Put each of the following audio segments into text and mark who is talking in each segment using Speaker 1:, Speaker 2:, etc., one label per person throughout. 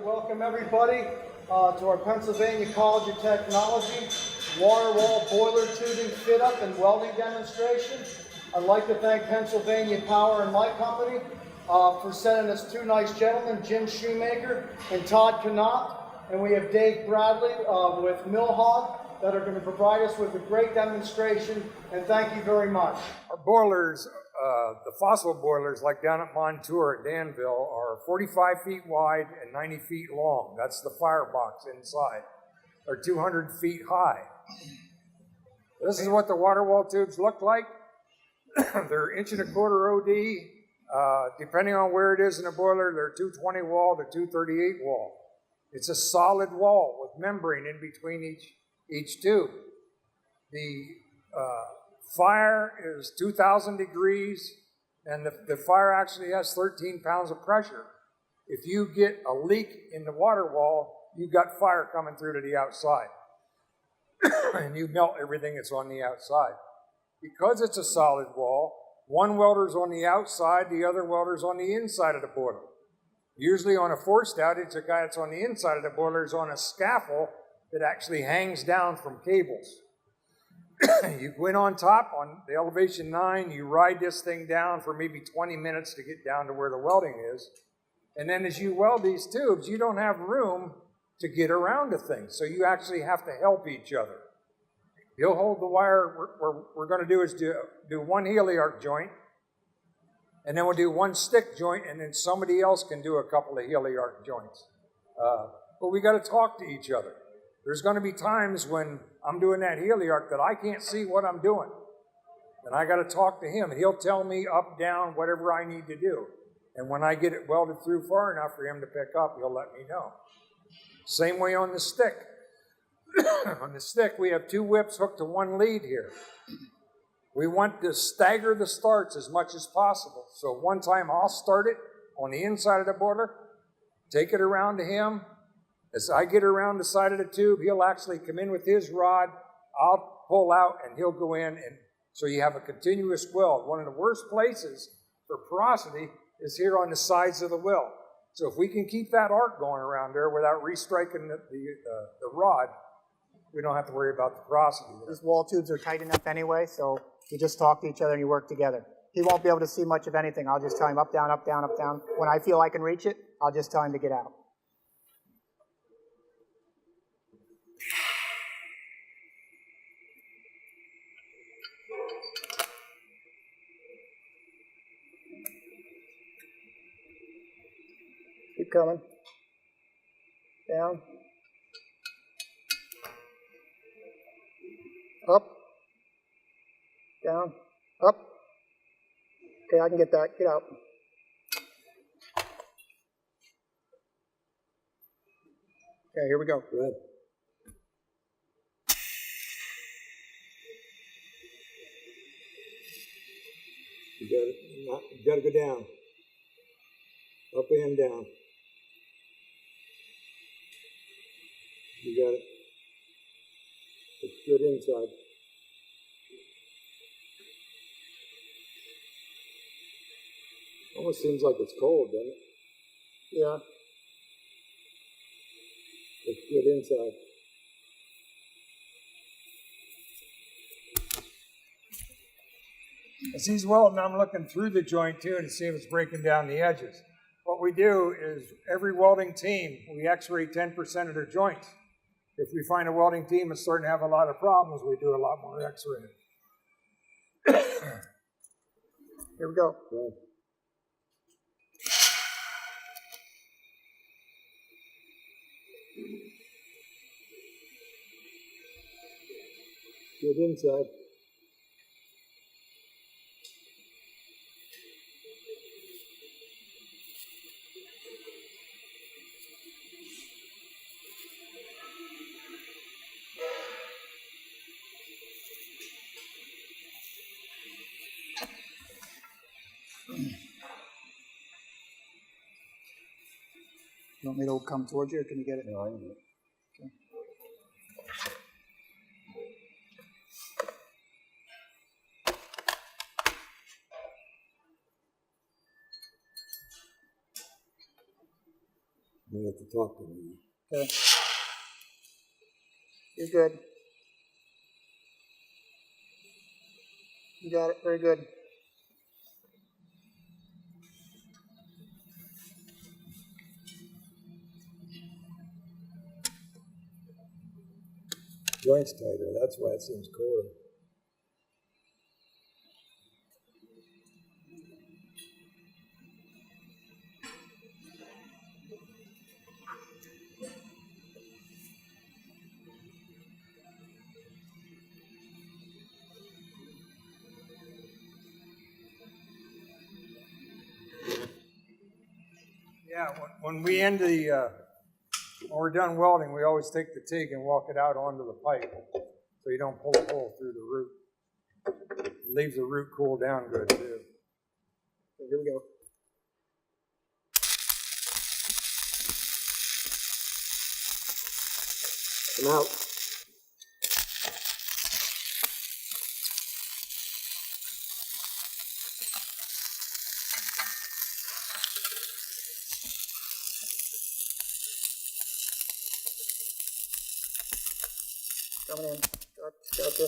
Speaker 1: Welcome everybody to our Pennsylvania College of Technology water wall boiler tubing fit up and welding demonstration. I'd like to thank Pennsylvania Power and Light Company for sending us two nice gentlemen, Jim Shoemaker and Todd Knott. And we have Dave Bradley with Millhog that are going to provide us with a great demonstration, and thank you very much.
Speaker 2: Our boilers, the fossil boilers like down at Montour at Danville, are 45 feet wide and 90 feet long. That's the firebox inside. They're 200 feet high. This is what the water wall tubes look like. They're 1.25 OD. Depending on where it is in the boiler, they're 220 wall to 238 wall. It's a solid wall with membrane in between each tube. The fire is 2,000 degrees, and the fire actually has 13 pounds of pressure. If you get a leak in the water wall, you've got fire coming through to the outside, and you melt everything that's on the outside. Because it's a solid wall, one welder's on the outside, the other welder's on the inside of the boiler. Usually on a forced outage, the guy that's on the inside of the boiler is on a scaffold that actually hangs down from cables. You go in on top on the elevation 9, you ride this thing down for maybe 20 minutes to get down to where the welding is. And then as you weld these tubes, you don't have room to get around the thing. So you actually have to help each other. He'll hold the wire. What we're going to do is do one heliarc joint, and then we'll do one stick joint, and then somebody else can do a couple of heliarc joints. But we got to talk to each other. There's going to be times when I'm doing that heliarc that I can't see what I'm doing. And I got to talk to him, and he'll tell me up, down, whatever I need to do. And when I get it welded through far enough for him to pick up, he'll let me know. Same way on the stick. On the stick, we have two whips hooked to one lead here. We want to stagger the starts as much as possible. So one time I'll start it on the inside of the boiler, take it around to him. As I get around the side of the tube, he'll actually come in with his rod, I'll pull out, and he'll go in, and so you have a continuous weld. One of the worst places for porosity is here on the sides of the weld. So if we can keep that arc going around there without restriking the rod, we don't have to worry about the porosity.
Speaker 3: These wall tubes are tight enough anyway, so you just talk to each other and you work together. He won't be able to see much of anything. I'll just tell him up, down, up, down, up, down. When I feel I can reach it, I'll just tell him to get out. Keep coming. Down. Up. Down. Up. Okay, I can get that. Get out. Okay, here we go.
Speaker 2: Good. You got to go down. Up and down. You got it. It's good inside. Almost seems like it's cold, doesn't it?
Speaker 3: Yeah.
Speaker 2: It's good inside. As he's welding, I'm looking through the joint too to see if it's breaking down the edges. What we do is every welding team, we x-ray 10% of their joints. If we find a welding team that's starting to have a lot of problems, we do a lot more x-ray.
Speaker 3: Here we go.
Speaker 2: Good. Good inside.
Speaker 3: You want me to come towards you, or can you get it?
Speaker 2: No, I can do it.
Speaker 3: Okay.
Speaker 2: We have to talk to him.
Speaker 3: Okay. You're good. You got it. Very good.
Speaker 2: Joint's tighter, that's why it seems colder. Yeah, when we end the, when we're done welding, we always take the TIG and walk it out onto the pipe so you don't pull a hole through the root. It leaves the root cool down good too.
Speaker 3: Okay, here we go.
Speaker 2: Come out.
Speaker 3: Coming in. Gotcha.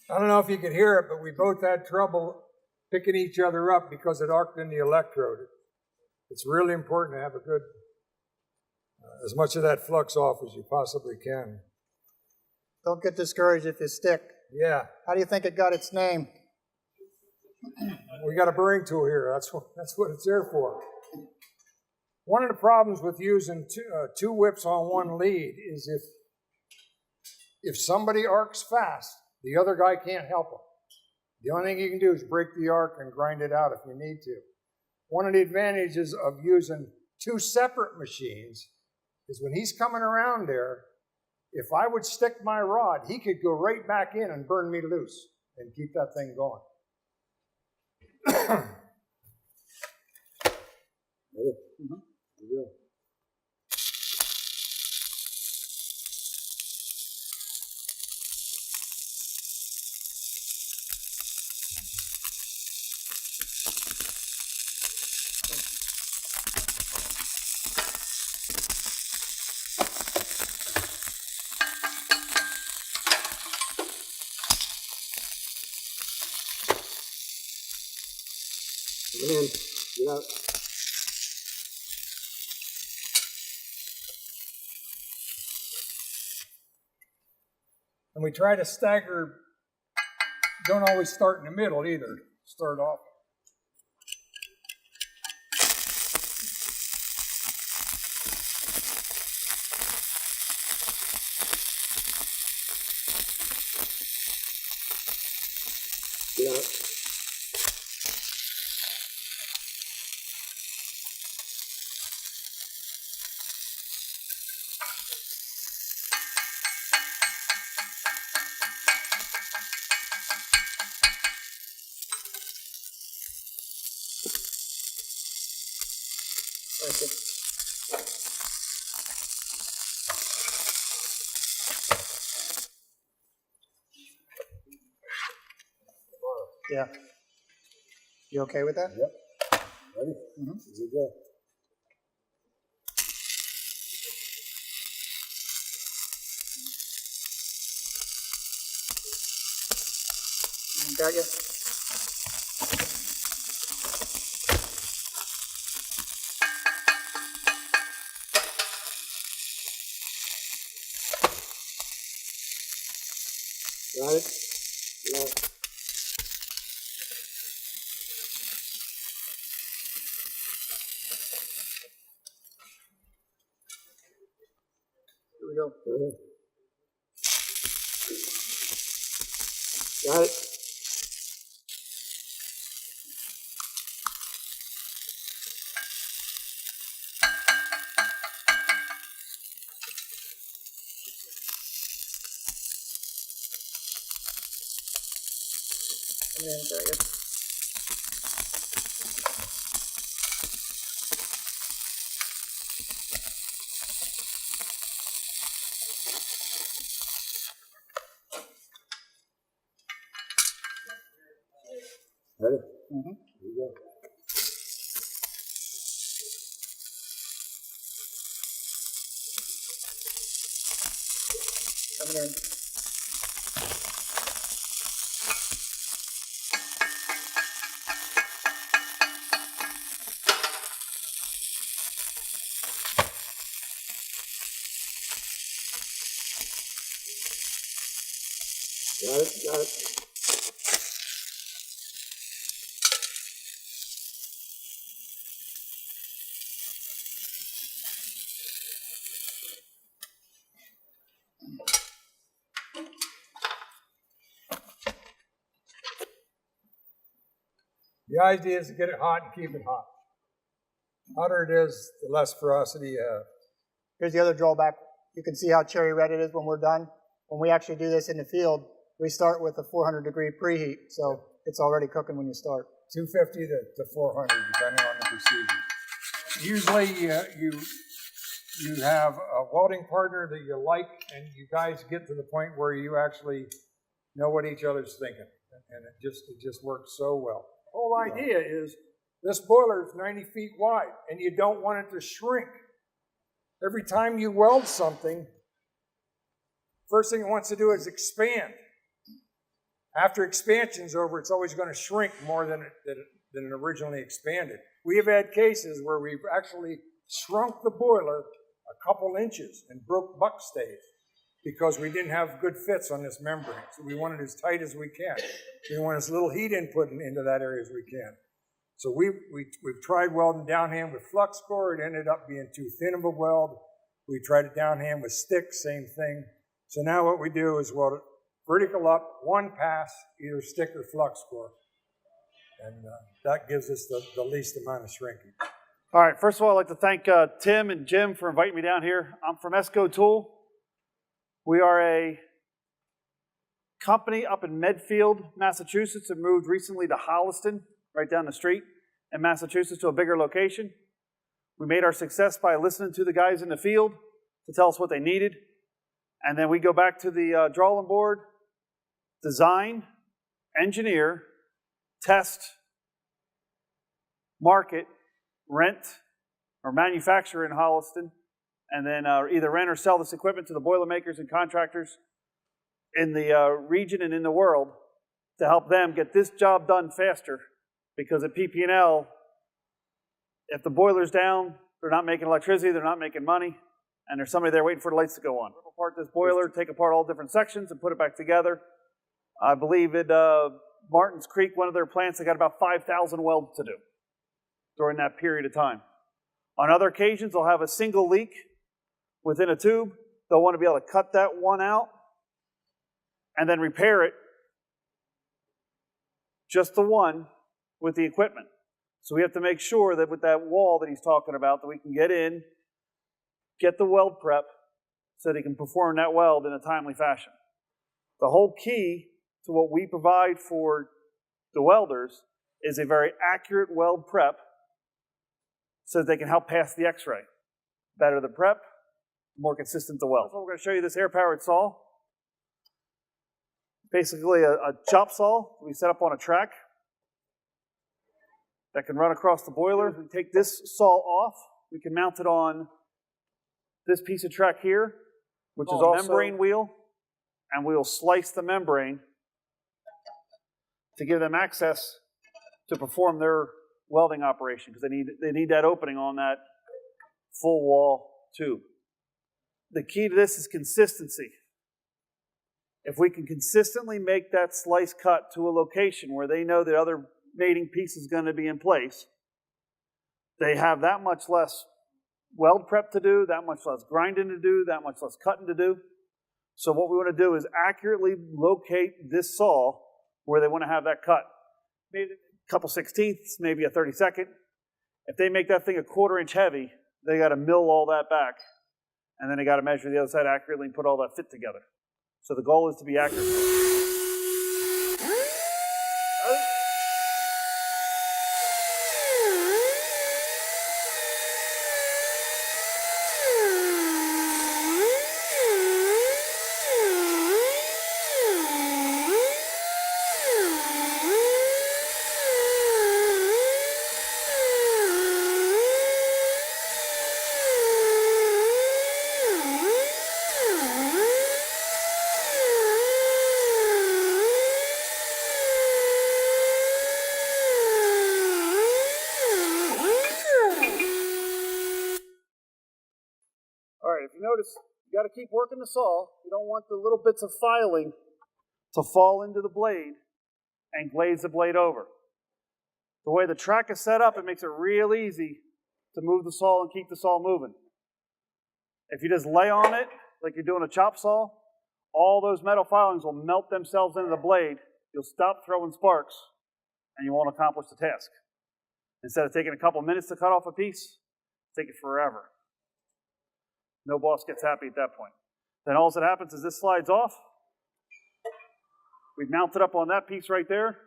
Speaker 2: I don't know if you could hear it, but we both had trouble picking each other up because it arced in the electrode. It's really important to have a good, as much of that flux off as you possibly can.
Speaker 3: Don't get discouraged if you stick.
Speaker 2: Yeah,
Speaker 3: How do you think it got its name?
Speaker 2: we got a burring tool here. That's what it's there for. One of the problems with using two whips on one lead is if somebody arcs fast, the other guy can't help him. The only thing you can do is break the arc and grind it out if you need to. One of the advantages of using two separate machines is when he's coming around there, if I would stick my rod, he could go right back in and burn me loose and keep that thing going.
Speaker 3: Mm-hmm.
Speaker 2: Yeah. Come in, get out. And we try to stagger, don't always start in the middle either. Start off. Get out.
Speaker 3: Thank you. Yeah. You okay with that?
Speaker 2: Yep. Ready?
Speaker 3: Mm-hmm.
Speaker 2: Easy go.
Speaker 3: Got you?
Speaker 2: Got it? Yeah.
Speaker 3: Here we go.
Speaker 2: Got it?
Speaker 3: in very good.
Speaker 2: Ready?
Speaker 3: Mm-hmm.
Speaker 2: Here you go.
Speaker 3: Coming in.
Speaker 2: Got it, got it. The idea is to get it hot and keep it hot. The hotter it is, the less ferocity you have.
Speaker 3: Here's the other drawback. You can see how cherry red it is when we're done. When we actually do this in the field, we start with a 400-degree preheat, so it's already cooking when you start.
Speaker 2: 250 to 400, depending on the procedure. Usually you have a welding partner that you like, and you guys get to the point where you actually know what each other's thinking, and it just works so well. The whole idea is this boiler is 90 feet wide, and you don't want it to shrink. Every time you weld something, first thing it wants to do is expand. After expansion's over, it's always going to shrink more than it originally expanded. We have had cases where we've actually shrunk the boiler a couple inches and broke buck stays because we didn't have good fits on this membrane. So we want it as tight as we can. We want as little heat input into that area as we can. So we've tried welding downhand with flux core. It ended up being too thin of a weld. We tried it downhand with stick, same thing. So now what we do is weld it vertical up, one pass, either stick or flux core. And that gives us the least amount of shrinking.
Speaker 4: All right, first of all, I'd like to thank Tim and Jim for inviting me down here. I'm from Esco Tool. We are a company up in Medfield, Massachusetts, that moved recently to Holliston, right down the street in Massachusetts, to a bigger location. We made our success by listening to the guys in the field to tell us what they needed. And then we go back to the drawing board, design, engineer, test, market, rent, or manufacture in Holliston, and then either rent or sell this equipment to the boilermakers and contractors in the region and in the world to help them get this job done faster. Because at PP&L, if the boiler's down, they're not making electricity, they're not making money, and there's somebody there waiting for the lights to go on. Rip apart this boiler, take apart all different sections, and put it back together. I believe at Martins Creek, one of their plants, they got about 5,000 welds to do during that period of time. On other occasions, they'll have a single leak within a tube. They'll want to be able to cut that one out and then repair it, just the one, with the equipment. So we have to make sure that with that wall that he's talking about, that we can get in, get the weld prep, so that he can perform that weld in a timely fashion. The whole key to what we provide for the welders is a very accurate weld prep so that they can help pass the x-ray. Better the prep, more consistent the weld. So we're going to show you this air-powered saw. Basically a chop saw we set up on a track that can run across the boiler. We take this saw off, we can mount it on this piece of track here, which is also a membrane wheel, and we'll slice the membrane to give them access to perform their welding operation, because they need that opening on that full wall tube. The key to this is consistency. If we can consistently make that slice cut to a location where they know the other mating piece is going to be in place, they have that much less weld prep to do, that much less grinding to do, that much less cutting to do. So what we want to do is accurately locate this saw where they want to have that cut. Maybe a couple 16ths, maybe a 32nd. If they make that thing a 1/4 inch heavy, they got to mill all that back, and then they got to measure the other side accurately and put all that fit together. So the goal is to be accurate. notice, you got to keep working the saw. You don't want the little bits of filing to fall into the blade and glaze the blade over. The way the track is set up, it makes it real easy to move the saw and keep the saw moving. If you just lay on it like you're doing a chop saw, all those metal filings will melt themselves into the blade. You'll stop throwing sparks, and you won't accomplish the task. Instead of taking a couple minutes to cut off a piece, take it forever. No boss gets happy at that point. Then all that happens is this slides off. We've mounted up on that piece right there,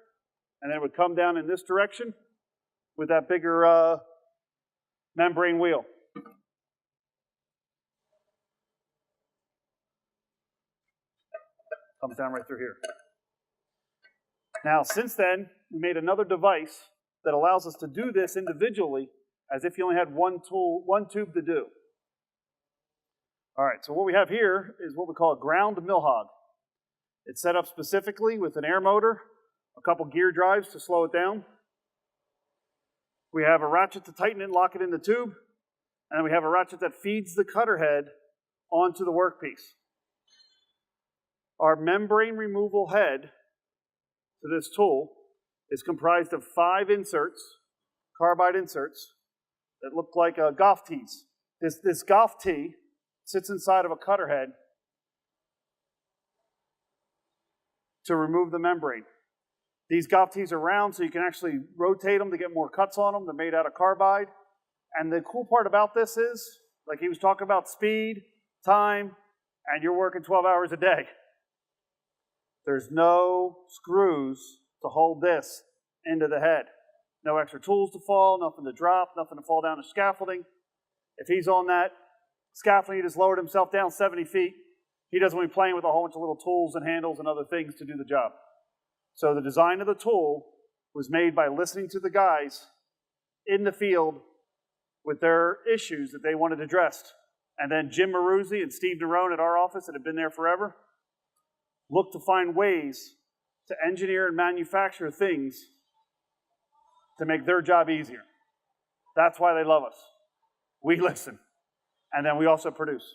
Speaker 4: and then it would come down in this direction with that bigger membrane wheel. Comes down right through here. Now, since then, we made another device that allows us to do this individually as if you only had one tube to do. All right, so what we have here is what we call a ground mill hog. It's set up specifically with an air motor, a couple gear drives to slow it down. We have a ratchet to tighten it and lock it in the tube, and we have a ratchet that feeds the cutter head onto the workpiece. Our membrane removal head to this tool is comprised of 5 inserts, carbide inserts, that look like golf tees. This golf tee sits inside of a cutter head to remove the membrane. These golf tees are round, so you can actually rotate them to get more cuts on them. They're made out of carbide. And the cool part about this is, like he was talking about speed, time, and you're working 12 hours a day. There's no screws to hold this into the head. No extra tools to fall, nothing to drop, nothing to fall down the scaffolding. If he's on that scaffolding, he just lowered himself down 70 feet. He doesn't want to be playing with a whole bunch of little tools and handles and other things to do the job. So the design of the tool was made by listening to the guys in the field with their issues that they wanted addressed. And then Jim Maruzzi and Steve Nerone at our office that have been there forever looked to find ways to engineer and manufacture things to make their job easier. That's why they love us. We listen. And then we also produce.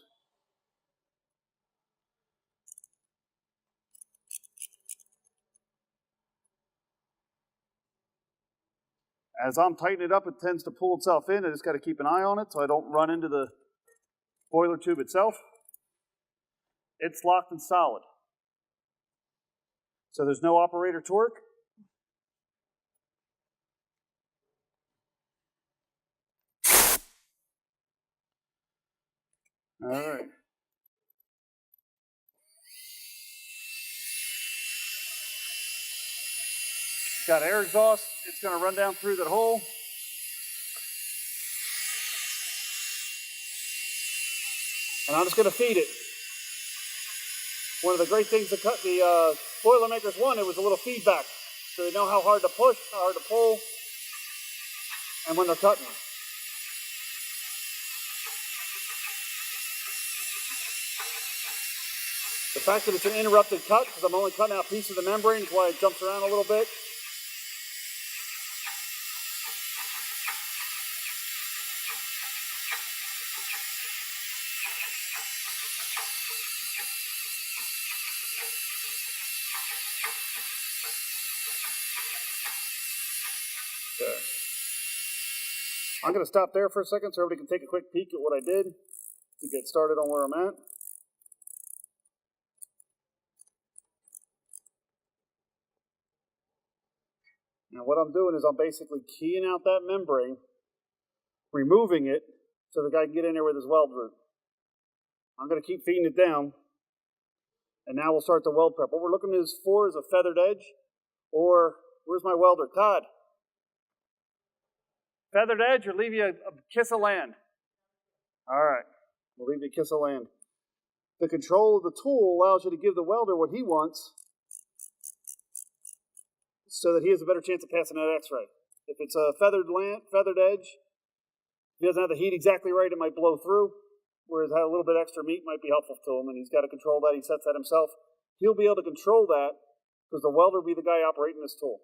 Speaker 4: As I'm tightening it up, it tends to pull itself in. I just got to keep an eye on it so I don't run into the boiler tube itself. It's locked and solid. So there's no operator torque. All right. Got air exhaust. It's going to run down through that hole. And I'm just going to feed it. One of the great things the Boilermakers wanted was a little feedback. So they know how hard to push, how hard to pull, and when they're cutting. The fact that it's an interrupted cut, because I'm only cutting out a piece of the membrane, is why it jumps around a little bit. Okay. I'm going to stop there for a second so everybody can take a quick peek at what I did to get started on where I'm at. Now what I'm doing is I'm basically keying out that membrane, removing it so the guy can get in there with his weld root. I'm going to keep feeding it down, and now we'll start the weld prep. What we're looking for is a feathered edge, or where's my welder? Todd. Feathered edge or leave you a kiss of land? All right, we'll leave you a kiss of land. The control of the tool allows you to give the welder what he wants so that he has a better chance of passing that x-ray. If it's a feathered edge, if he doesn't have the heat exactly right, it might blow through, whereas a little bit extra meat might be helpful to him, and he's got to control that. He sets that himself. He'll be able to control that because the welder will be the guy operating this tool.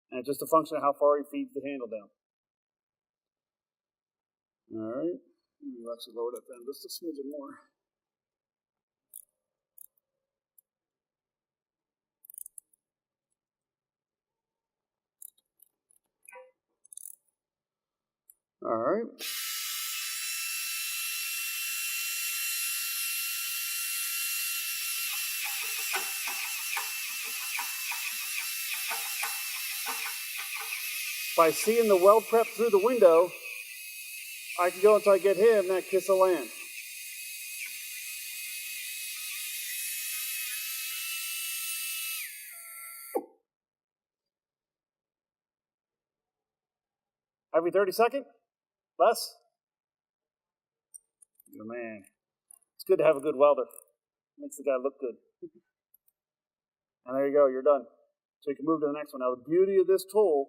Speaker 4: And it's just a function of how far he feeds the handle down. All right. We'll actually lower that down just a smidgen more. All right. By seeing the weld prep through the window, I can go until I get him that kiss of land. Every 32nd? Less? Oh, man. It's good to have a good welder. Makes the guy look good. And there you go, you're done. So you can move to the next one. Now the beauty of this tool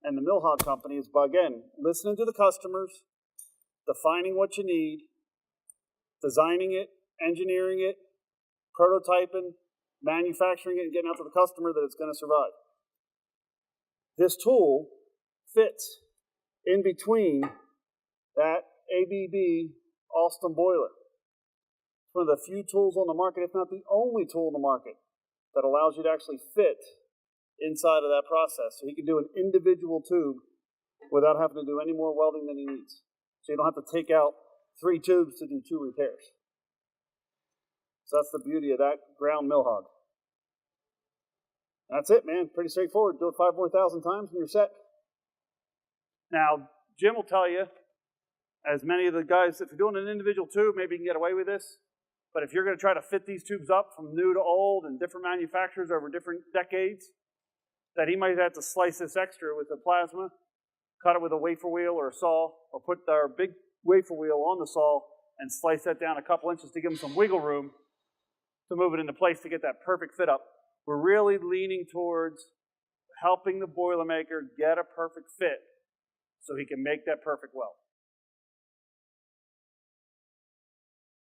Speaker 4: and the Millhog company is by, again, listening to the customers, defining what you need, designing it, engineering it, prototyping, manufacturing it, and getting out to the customer that it's going to survive. This tool fits in between that ABB Alstom boiler. It's one of the few tools on the market, if not the only tool on the market, that allows you to actually fit inside of that process. So he can do an individual tube without having to do any more welding than he needs. So you don't have to take out 3 tubes to do 2 repairs. So that's the beauty of that ground Millhog. That's it, man. Pretty straightforward. Do it 5,000 more times and you're set. Now, Jim will tell you, as many of the guys, if you're doing an individual tube, maybe you can get away with this. But if you're going to try to fit these tubes up from new to old and different manufacturers over different decades, that he might have to slice this extra with a plasma, cut it with a wafer wheel or a saw, or put our big wafer wheel on the saw and slice that down a couple inches to give him some wiggle room to move it into place to get that perfect fit up. We're really leaning towards helping the Boilermaker get a perfect fit so he can make that perfect weld.